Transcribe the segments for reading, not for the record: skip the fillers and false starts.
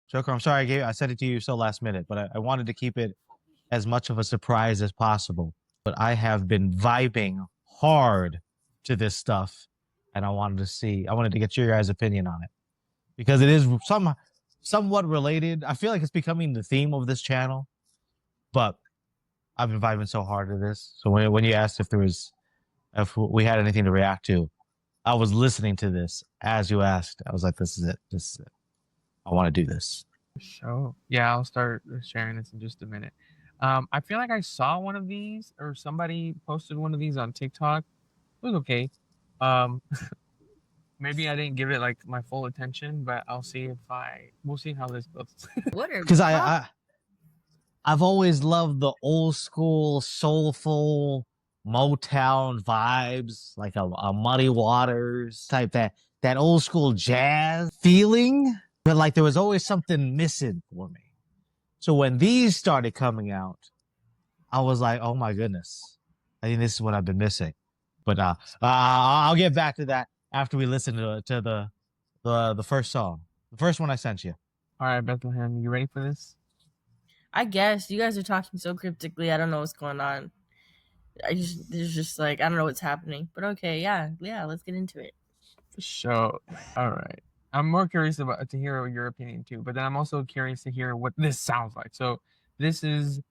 Joker, I'm sorry I said it to you so last minute, but I wanted to keep it as much of a surprise as possible. But I have been vibing hard to this stuff, and I wanted to get your guys' opinion on it because it is somewhat related. I feel like it's becoming the theme of this channel, but I've been vibing so hard to this. So when you asked if we had anything to react to, I was listening to this as you asked. I was like, this is it. This is it. I want to do this. Show. Yeah, I'll start sharing this in just a minute. I feel like I saw one of these or somebody posted one of these on TikTok. It was okay. Maybe I didn't give it like my full attention, but I'll see if we'll see how this goes. What are Because I've always loved the old school soulful MOTOWN vibes, like a Muddy Waters type, that old school jazz feeling, but like there was always something missing for me. So when these started coming out, I was like, oh my goodness, I think this is what I've been missing. But I'll get back to that after we listen to the first song, the first one I sent you. All right, Bethlehem, you ready for this? I guess you guys are talking so cryptically. I don't know what's going on. There's just like, I don't know what's happening. But okay, yeah, let's get into it. So, all right. I'm more curious to hear your opinion too, but then I'm also curious to hear what this sounds like. So, this is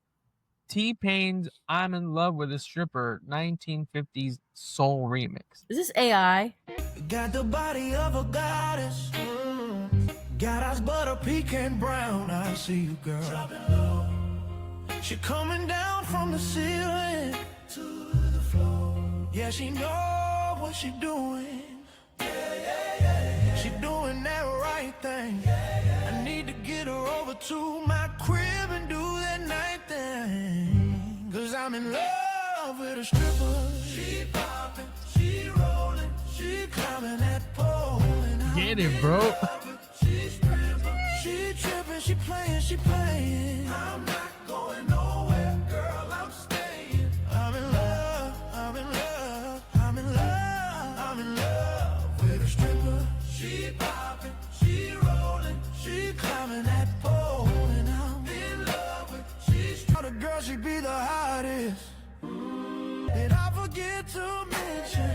T-Pain's "I'm in Love with a Stripper" 1950s soul remix. Is this AI? Got the body of a goddess. Got eyes but a pecan brown. I see you, girl. She coming down from the ceiling to the floor. Yeah, she know what she doing. She doing that right thing. I need to get her over to my crib and do that night thing. Cause I'm in love with a stripper. She popping, she rolling, she climbing that pole. Get it, bro. She stripping, she tripping, she playing, she playing. I'm not going nowhere, girl, I'm staying. I'm in love, I'm in love, I'm in love, I'm in love with a stripper. She popping, she rolling, she climbing that pole. And I'm in love with she's the girl, she be the hottest. Did I forget to mention?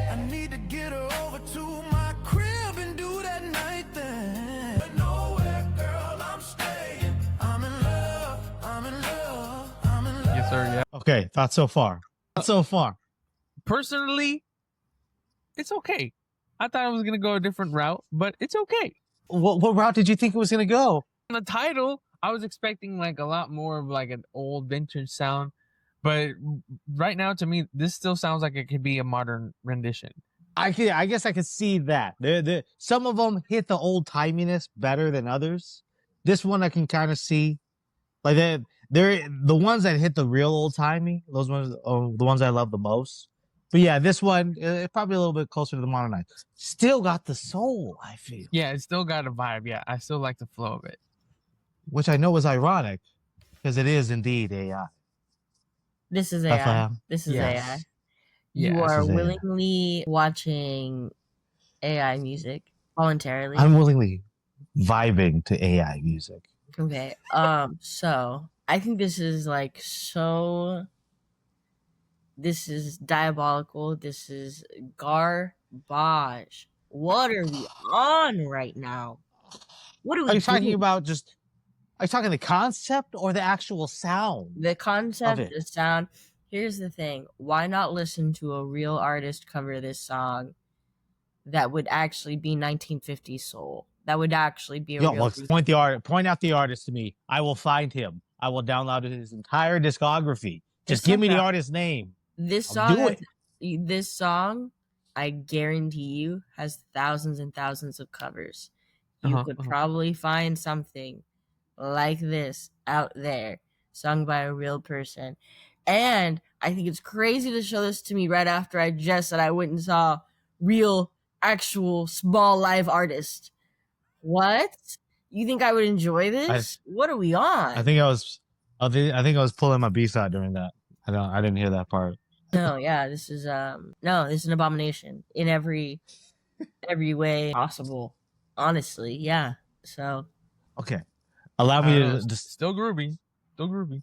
I need to get her over to my crib and do that night thing. But nowhere, girl, I'm staying. I'm in love, I'm in love, I'm in love. Yes, sir. Yeah. Okay, thoughts so far. Personally, it's okay. I thought I was gonna go a different route, but it's okay. What route did you think it was gonna go? In the title, I was expecting like a lot more of like an old vintage sound, but right now to me, this still sounds like it could be a modern rendition. I guess I could see that. Some of them hit the old timiness better than others. This one I can kind of see, like they're the ones that hit the real old timey. Those ones are the ones I love the most. But yeah, this one probably a little bit closer to the modern. Still got the soul, I feel. Yeah, it still got a vibe. Yeah, I still like the flow of it. Which I know is ironic, because it is indeed AI. This is AI. This is AI. You are willingly watching AI music voluntarily. I'm willingly vibing to AI music. Okay. So I think this is like this is diabolical. This is garbage. What are we on right now? What are we talking about? Are you talking the concept or the actual sound? The concept, the sound. Here's the thing. Why not listen to a real artist cover this song that would actually be 1950s soul? That would actually be a real point out the artist to me. I will find him. I will download his entire discography. Just give me the artist's name. This song, I guarantee you, has thousands and thousands of covers. You could probably find something like this out there, sung by a real person. And I think it's crazy to show this to me right after I just said I went and saw real, actual, small live artist. What? You think I would enjoy this? What are we on? I think I was pulling my B-side during that. I didn't hear that part. No, yeah, this is this is an abomination in every way possible. Honestly, yeah. So Okay. Allow I me don't know, to still groovy. Still groovy.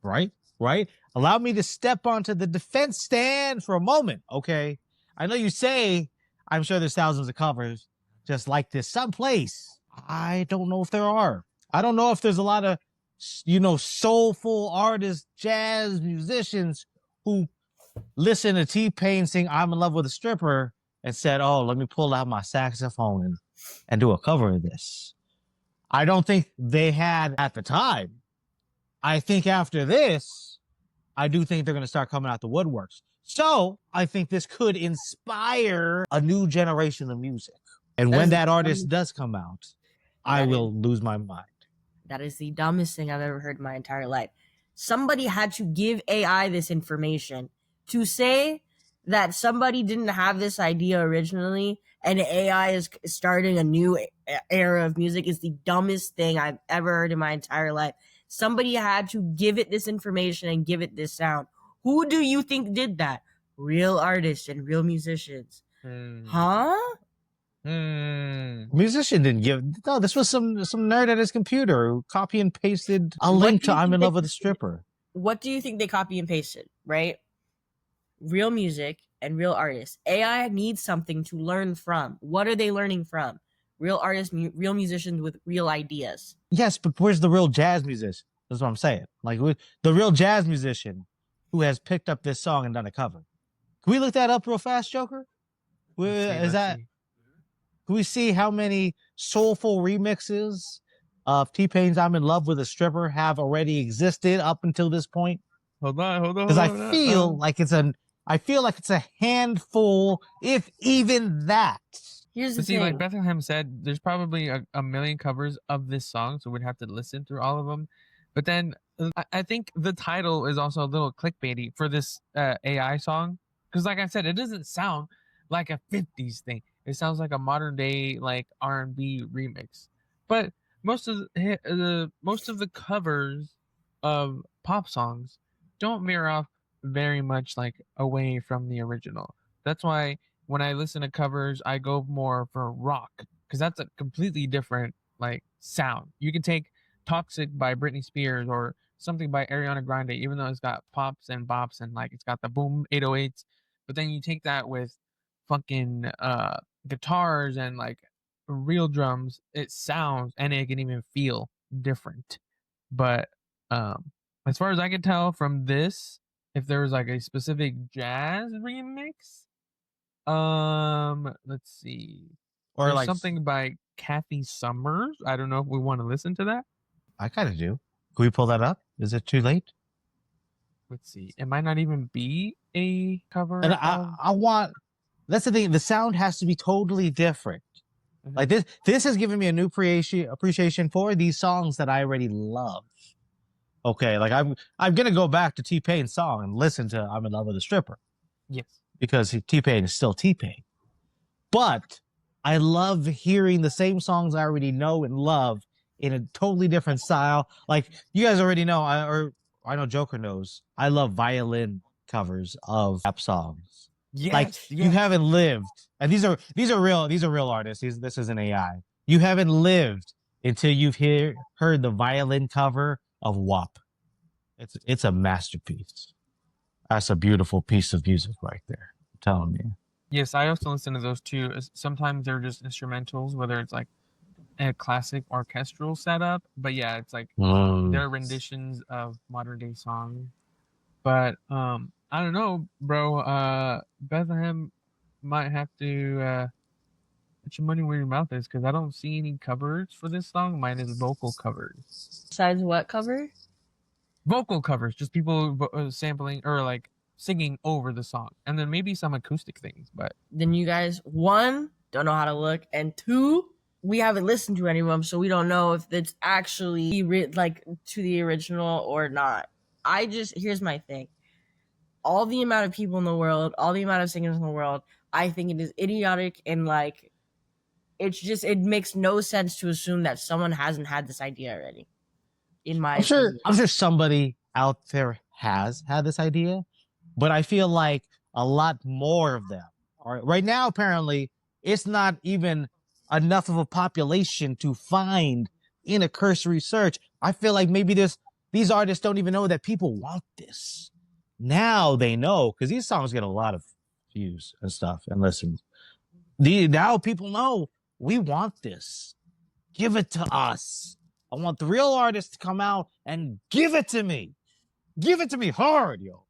right? Allow me to step onto the defense stand for a moment, okay? I know you say I'm sure there's thousands of covers just like this someplace. I don't know if there are. I don't know if there's a lot of, soulful artists, jazz musicians who listen to T-Pain sing I'm in love with a stripper and said, oh, let me pull out my saxophone and do a cover of this. I don't think they had at the time. I think after this, I do think they're going to start coming out the woodworks. So I think this could inspire a new generation of music. And when that artist does come out, I will lose my mind. That is the dumbest thing I've ever heard in my entire life. Somebody had to give AI this information. To say that somebody didn't have this idea originally and AI is starting a new era of music is the dumbest thing I've ever heard in my entire life. Somebody had to give it this information and give it this sound. Who do you think did that? Real artists and real musicians. Huh? Musician didn't give. No, this was some nerd at his computer who copy and pasted a link to I'm in love with a stripper. What do you think they copy and pasted, right? Real music and real artists. AI needs something to learn from. What are they learning from? Real artists, real musicians with real ideas. Yes, but where's the real jazz musician? That's what I'm saying. Like the real jazz musician who has picked up this song and done a cover. Can we look that up real fast, Joker? Can we see how many soulful remixes of T-Pain's I'm in love with a stripper have already existed up until this point? Hold on. Because I feel like it's a handful, if even that. Here's the thing. Like Bethlehem said, there's probably a million covers of this song, so we'd have to listen through all of them. But then I think the title is also a little clickbaity for this AI song. Because like I said, it doesn't sound like a 50s thing. It sounds like a modern day like R&B remix. But most of the covers of pop songs don't veer off very much like away from the original. That's why when I listen to covers, I go more for rock because that's a completely different like sound. You can take Toxic by Britney Spears or something by Ariana Grande, even though it's got pops and bops and like it's got the boom 808s, but then you take that with fucking guitars and like real drums, it sounds and it can even feel different. But as far as I can tell from this, if there was like a specific jazz remix, let's see, or like something by Kathy Summers. I don't know if we want to listen to that. I kind of do. Can we pull that up? Is it too late? Let's see. It might not even be a cover. And I want. That's the thing. The sound has to be totally different. Mm-hmm. Like this has given me a new appreciation for these songs that I already love. Okay, like I'm gonna go back to T-Pain's song and listen to I'm in love with a stripper. Yes. Because T-Pain is still T-Pain. But I love hearing the same songs I already know and love in a totally different style. Like you guys already know, I know Joker knows, I love violin covers of rap songs. Yes, like you haven't lived, and these are real artists. This isn't AI. You haven't lived until you've heard the violin cover of WAP. It's a masterpiece. That's a beautiful piece of music right there. I'm telling you. Yes, I also listen to those too. Sometimes they're just instrumentals, whether it's like a classic orchestral setup. But yeah, it's like they're renditions of modern day songs. But I don't know, bro. Bethlehem might have to put your money where your mouth is because I don't see any covers for this song. Mine is vocal covers. Besides what cover? Vocal covers, just people sampling or like singing over the song, and then maybe some acoustic things. But then you guys, one, don't know how to look, and two, we haven't listened to any of them, so we don't know if it's actually like to the original or not. Here's my thing. All the amount of people in the world, all the amount of singers in the world, I think it is idiotic and like, it makes no sense to assume that someone hasn't had this idea already. I'm sure somebody out there has had this idea, but I feel like a lot more of them are right now. Apparently, it's not even enough of a population to find in a cursory search. I feel like maybe these artists don't even know that people want this. Now they know, because these songs get a lot of views and stuff and listens. Now people know we want this. Give it to us. I want the real artists to come out and give it to me. Give it to me hard, yo.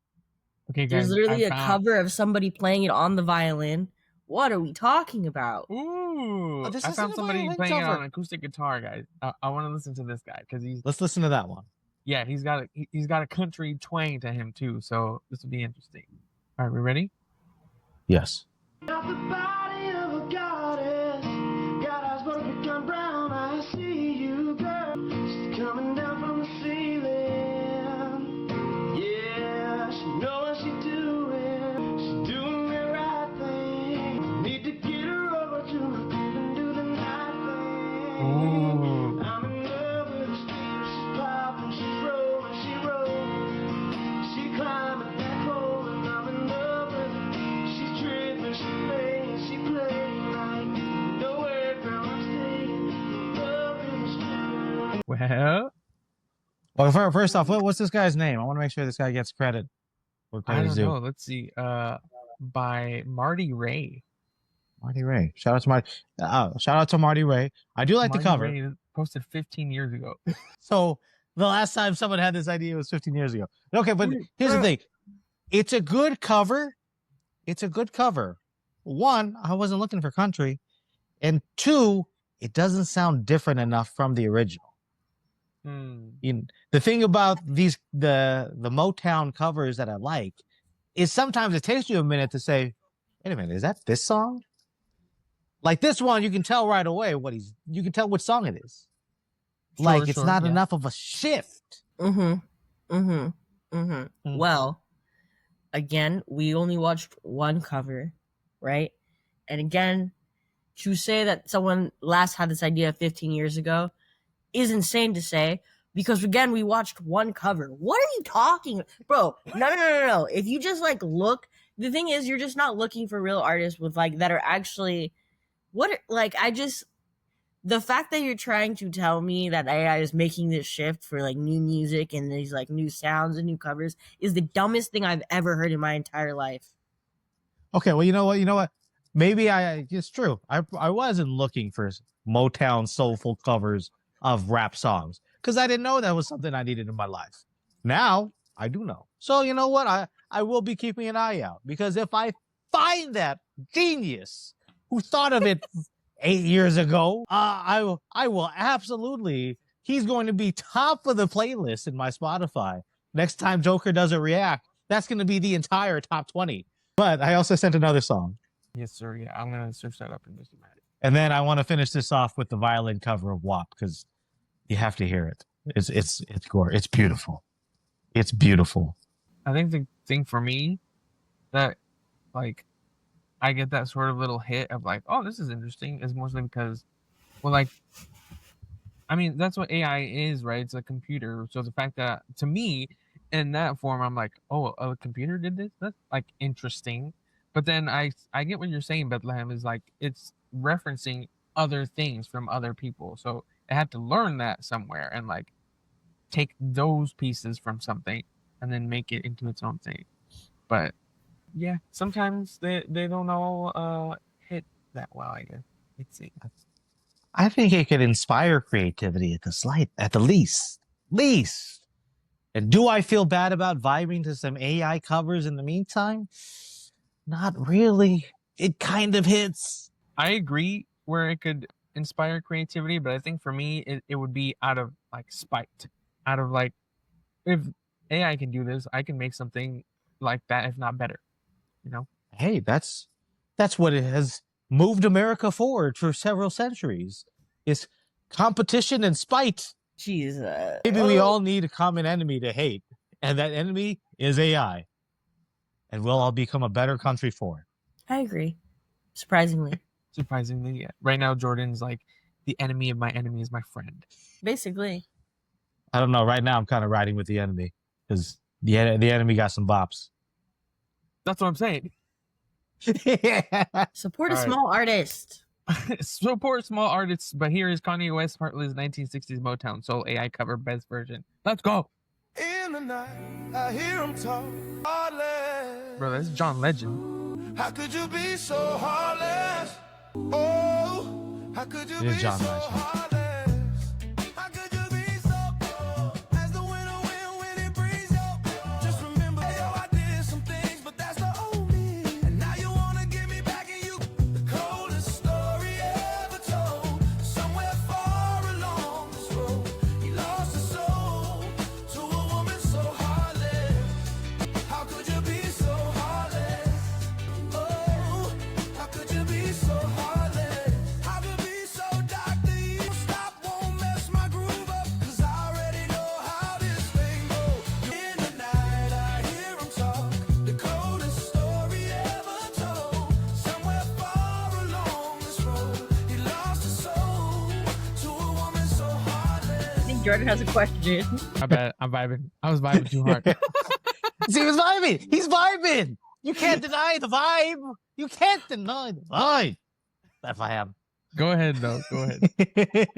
Okay, guys. There's literally a cover of somebody playing it on the violin. What are we talking about? Ooh, Oh, this I isn't found a somebody violin playing it cover. on an acoustic guitar, guys. I want to listen to this guy because Let's listen to that one. he's got a country twang to him too. So this will be interesting. All right, we ready? Yes. Not the body of a goddess. God eyes both become brown. I see you, girl. She's coming down from the ceiling. Yeah, she knows what she's doing. She's doing the right thing. Need to get her over to my crib and do the night thing. Ooh. I'm in love with her steel. She's popping, she's rolling, she rolls. She climbing that pole and I'm in love with her. She's tripping, she playing like nowhere, girl, I'm staying. Love is Well, Well, first off, what's this guy's name? I want to make sure this guy gets credit. What I credit is don't due? know. Let's see. By Marty Ray. Marty Ray. Shout out to Marty Ray. I do like Marty the cover. Ray posted 15 years ago. So the last time someone had this idea was 15 years ago. Okay, but here's the thing. It's a good cover. It's a good cover. One, I wasn't looking for country. And two, it doesn't sound different enough from the original. The thing about the MOTOWN covers that I like is sometimes it takes you a minute to say, wait a minute, is that this song? Like this one, you can tell right away you can tell what song it is. It's not enough of a shift. Well, again, we only watched one cover, right? And again, to say that someone last had this idea 15 years ago is insane to say, because again, we watched one cover. What are you talking, bro? No. If you just look, the thing is, you're just not looking for real artists with that are actually the fact that you're trying to tell me that AI is making this shift for new music and these new sounds and new covers is the dumbest thing I've ever heard in my entire life. Okay, well, you know what? Maybe it's true. I wasn't looking for MOTOWN soulful covers of rap songs because I didn't know that was something I needed in my life. Now I do know. So you know what? I will be keeping an eye out, because if I find that genius who thought of it 8 years ago, I will absolutely. He's going to be top of the playlist in my Spotify next time Joker does a react. That's going to be the entire top 20. But I also sent another song. Yes, sir. Yeah, I'm gonna search that up in just a minute. And then I want to finish this off with the violin cover of WAP, because you have to hear it. It's gore. It's beautiful. It's beautiful. I think the thing for me that I get that sort of little hit of oh, this is interesting is mostly because, that's what AI is, right? It's a computer. So the fact that to me in that form, I'm oh, a computer did this? That's interesting. But then I get what you're saying, Bethlehem, is it's referencing other things from other people. So it had to learn that somewhere and take those pieces from something and then make it into its own thing. But yeah, sometimes they don't all hit that well, I guess. Let's see. I think it could inspire creativity at the least. And do I feel bad about vibing to some AI covers in the meantime? Not really. It kind of hits. I agree where it could inspire creativity, but I think for me, it would be out of spite. Out of if AI can do this, I can make something like that, if not better. Hey, that's what it has moved America forward for several centuries. Is competition and spite. Jesus. Maybe we all need a common enemy to hate, and that enemy is AI. And we'll all become a better country for it. I agree. Surprisingly, yeah. Right now, Jordan's the enemy of my enemy is my friend. Basically. I don't know. Right now, I'm kind of riding with the enemy because the enemy got some bops. That's what I'm saying. Support a small artist. Support small artists, but here is Kanye West Heartless 1960s Motown Soul AI cover best version. Let's go. In the night, I hear him talk heartless. Bro, that's John Legend. How could you be so heartless? Oh, how could you It be is John so Legend. heartless? How could you be so cold as the winter wind when it brings your cold? Just remember, yo, I did some things, but that's the old me. And now you wanna get me back and you the coldest story ever told. Somewhere far along this road, he lost his soul to a woman so heartless. How could you be so heartless? Oh, how could you be so heartless? How could be so dark that you stop, won't mess my groove up? 'Cause I already know how this thing goes. In the night, I hear him talk, the coldest story ever told. Somewhere far along this road, he lost his soul to a woman so heartless. I think Jordan has a question. My bad. I'm vibing. I was vibing too hard. See, he was vibing. He's vibing. You can't deny the vibe. You can't deny the vibe. If I am. Go ahead, though. Go ahead.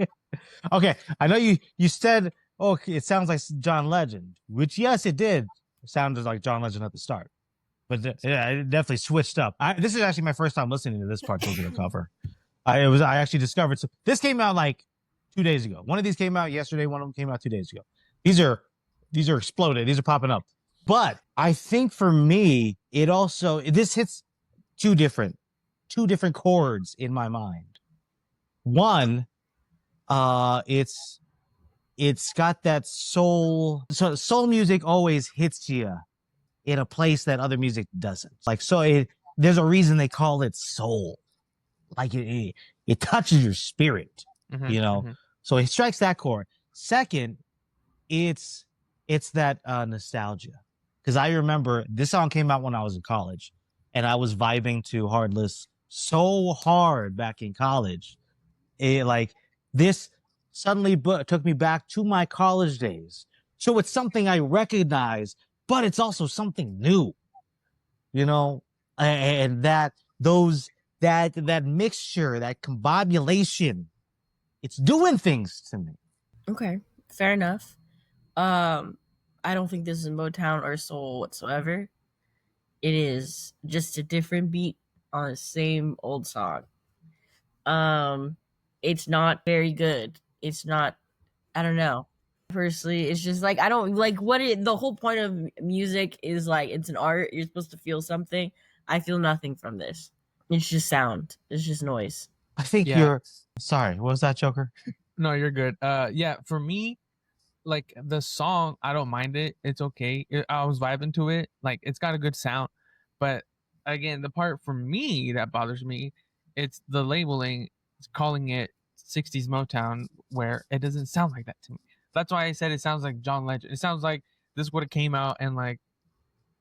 Okay, I know you said, oh, it sounds like John Legend, which yes, it did. It sounded like John Legend at the start, but yeah, it definitely switched up. This is actually my first time listening to this particular cover. I actually discovered this came out like 2 days ago. One of these came out yesterday. One of them came out 2 days ago. These are exploded. These are popping up. But I think for me, this hits two different chords in my mind. One, it's got that soul. So soul music always hits you in a place that other music doesn't. Like, so there's a reason they call it soul. Like it touches your spirit, you know? So it strikes that chord. Second, it's that nostalgia. Because I remember this song came out when I was in college, and I was vibing to Heartless so hard back in college. This suddenly took me back to my college days. So it's something I recognize, but it's also something new, you know, and that mixture, that combobulation, it's doing things to me. Okay, fair enough. I don't think this is Motown or soul whatsoever. It is just a different beat on the same old song. It's not very good. It's not, I don't know. Personally, it's just like, I don't like the whole point of music is like, it's an art. You're supposed to feel something. I feel nothing from this. It's just sound. It's just noise. I think you're sorry. What was that, Joker? No, you're good. Yeah, for me, like the song, I don't mind it. It's okay. I was vibing to it. Like it's got a good sound. But again, the part for me that bothers me, it's the labeling, it's calling it 60s Motown, where it doesn't sound like that to me. That's why I said it sounds like John Legend. It sounds like this would have came out in like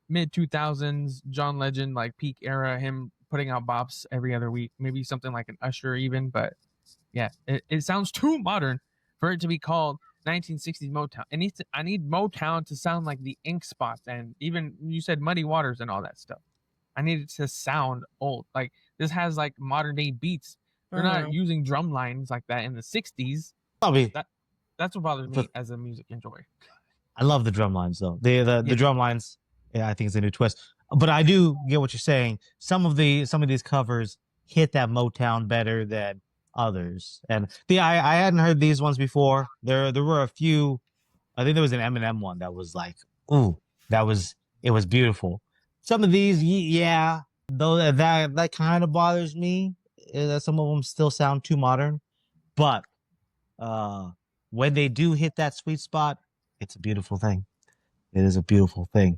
mid 2000s, John Legend, like peak era, him putting out bops every other week, maybe something like an Usher even. But yeah, it sounds too modern for it to be called 1960s Motown. I need Motown to sound like the Ink Spots, and even you said Muddy Waters and all that stuff. I need it to sound old. Like this has like modern day beats. They're not using drum lines like that in the 60s. That's what bothers me as a music enjoyer. I love the drum lines though. The drum lines, yeah, I think it's a new twist. But I do get what you're saying. Some of these covers hit that Motown better than others. And I hadn't heard these ones before. There were a few. I think there was an Eminem one that was like, ooh, it was beautiful. Some of these, yeah, though that kind of bothers me. Some of them still sound too modern, but when they do hit that sweet spot, it's a beautiful thing. It is a beautiful thing.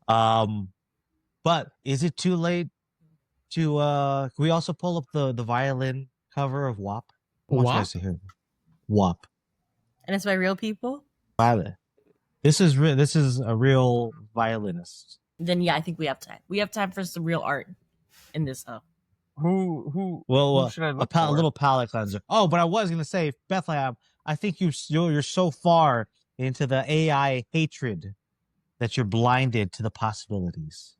But is it too late to can we also pull up the violin cover of WAP? I want you guys to hear WAP. And it's by real people? This is a real violinist. Then yeah, I think we have time. We have time for some real art in this though. Who should I look a little palate cleanser. Oh, but I was gonna say, Bethlehem, I think you're so far into the AI hatred that you're blinded to the possibilities.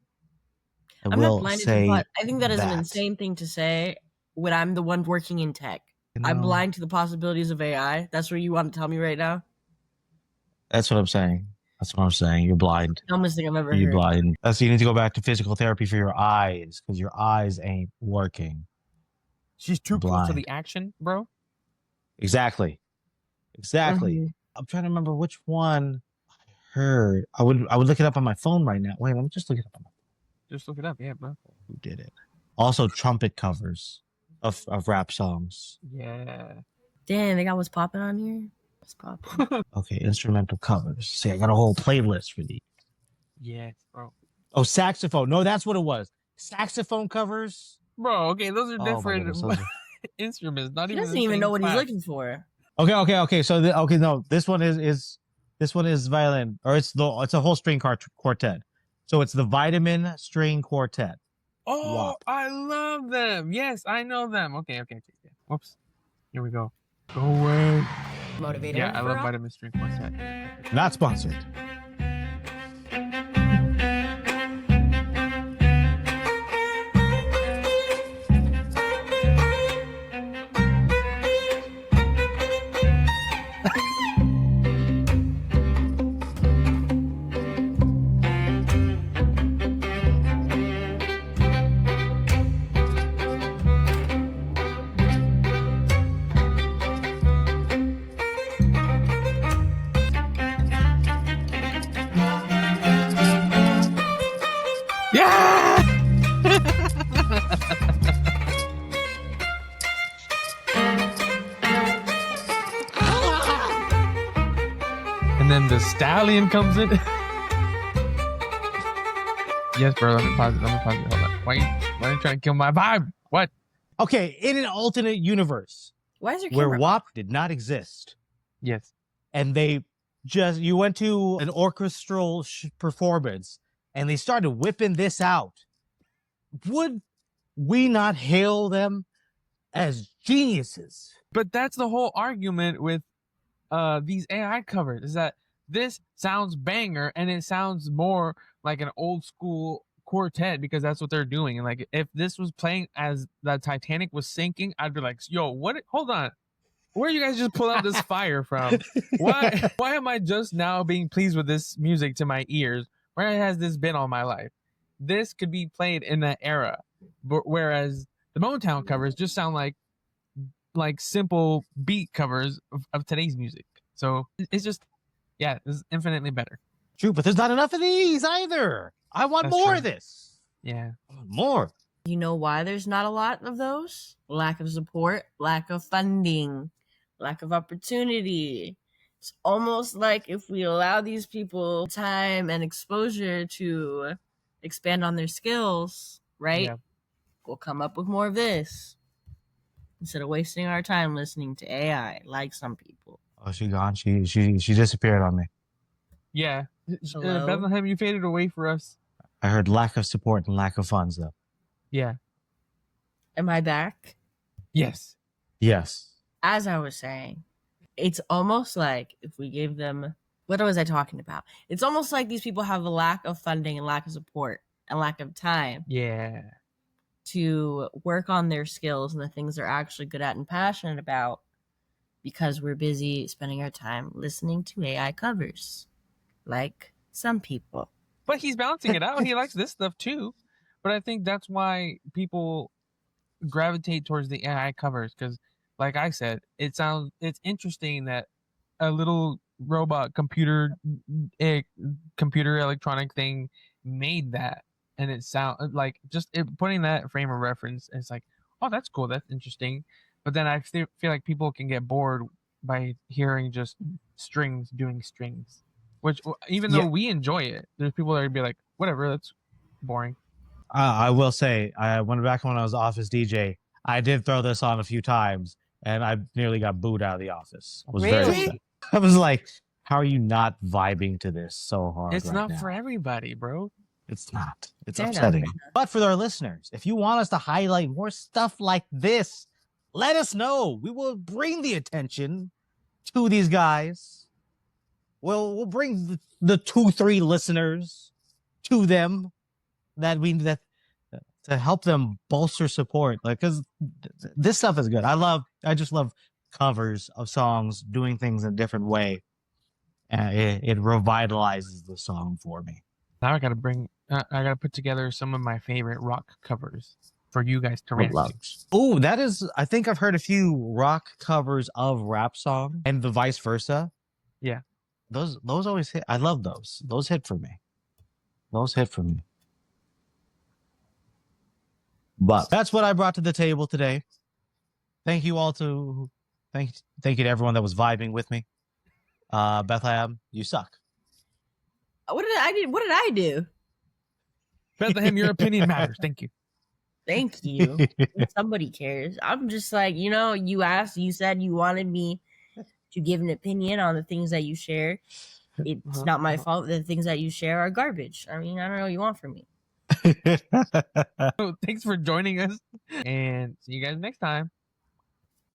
I'm not blinded to what I think that is an insane thing to say, when I'm the one working in tech. I'm blind to the possibilities of AI. That's what you want to tell me right now? That's what I'm saying. That's what I'm saying. You're blind. Dumbest thing I've ever You're heard. blind. So you need to go back to physical therapy for your eyes because your eyes ain't working. She's too close to Blind. the action, bro. Exactly. I'm trying to remember which one I heard. I would look it up on my phone right now. Wait, let me just look it up on my phone. Just look it up, yeah, bro. Who did it? Also, trumpet covers of rap songs. Yeah. Damn, they got what's popping on here. What's popping? Okay, instrumental covers. See, I got a whole playlist for these. Yes, bro. Oh, saxophone. No, that's what it was. Saxophone covers. Bro, okay, those are Oh my different goodness, those are- instruments. Not He even. doesn't the even same know what he's class. looking for. Okay. So no, this one is violin, or it's a whole string quartet. So it's the Vitamin String Quartet. Oh, WAP. I love them. Yes, I know them. Okay. Whoops. Here we go. Go away. Motivator. Yeah, I love referral? Vitamin String Quartet. Not sponsored. Yeah! And then the stallion comes in. Yes, bro. Let me pause it. Hold on. Why are you trying to kill my vibe? What? Okay, in an alternate universe Why is your where camera? WAP did not exist, Yes. and you went to an orchestral performance, and they started whipping this out, would we not hail them as geniuses? But that's the whole argument with these AI covers is that this sounds banger and it sounds more like an old school quartet because that's what they're doing. And like if this was playing as the Titanic was sinking, I'd be like, yo, what? Hold on. Where you guys just pull out this fire from? Why am I just now being pleased with this music to my ears? Where has this been all my life? This could be played in that era. But whereas the MOTOWN covers just sound like simple beat covers of today's music. So it's just, yeah, it's infinitely better. True, but there's not enough of these either. I want That's more true. of this. Yeah. I want more. You know why there's not a lot of those? Lack of support, lack of funding, lack of opportunity. It's almost like if we allow these people time and exposure to expand on their skills, right? Yeah. We'll come up with more of this instead of wasting our time listening to AI like some people. Oh, she gone. She disappeared on me. Yeah. Hello? Bethlehem, you faded away for us. I heard lack of support and lack of funds, though. Yeah. Am I back? Yes. Yes. As I was saying, it's almost like if we gave them, what was I talking about? It's almost like these people have a lack of funding and lack of support and lack of time Yeah. to work on their skills and the things they're actually good at and passionate about because we're busy spending our time listening to AI covers, like some people. But he's balancing it out. He likes this stuff too. But I think that's why people gravitate towards the AI covers because, like I said, it's interesting that a little robot computer electronic thing made that, and it sound like just putting that frame of reference. It's like, oh, that's cool, that's interesting. But then I feel like people can get bored by hearing just strings doing strings, which even though we enjoy it, there's people that would be like, whatever, that's boring. I will say, when I was office DJ, I did throw this on a few times, and I nearly got booed out of the office. I was very Really? upset. I was like, "How are you not vibing to this so hard?" It's right not now? for everybody, bro. It's not. It's Fair enough. upsetting. But for our listeners, if you want us to highlight more stuff like this, let us know. We will bring the attention to these guys. We'll bring the 2-3 listeners to them to to help them bolster support. Like, because this stuff is good. I just love covers of songs doing things in a different way. It revitalizes the song for me. Now I gotta put together some of my favorite rock covers for you guys to react to. Oh, that is, I think I've heard a few rock covers of rap songs and the vice versa. Yeah. Those always hit. I love those. Those hit for me. But that's what I brought to the table today. Thank you all thank you to everyone that was vibing with me. Bethlehem, you suck. What did I do? Bethlehem, your opinion matters. Thank you. Thank you. Somebody cares. I'm just like, you said you wanted me to give an opinion on the things that you share. It's not my fault that the things that you share are garbage. I mean, I don't know what you want from me. So thanks for joining us, and see you guys next time.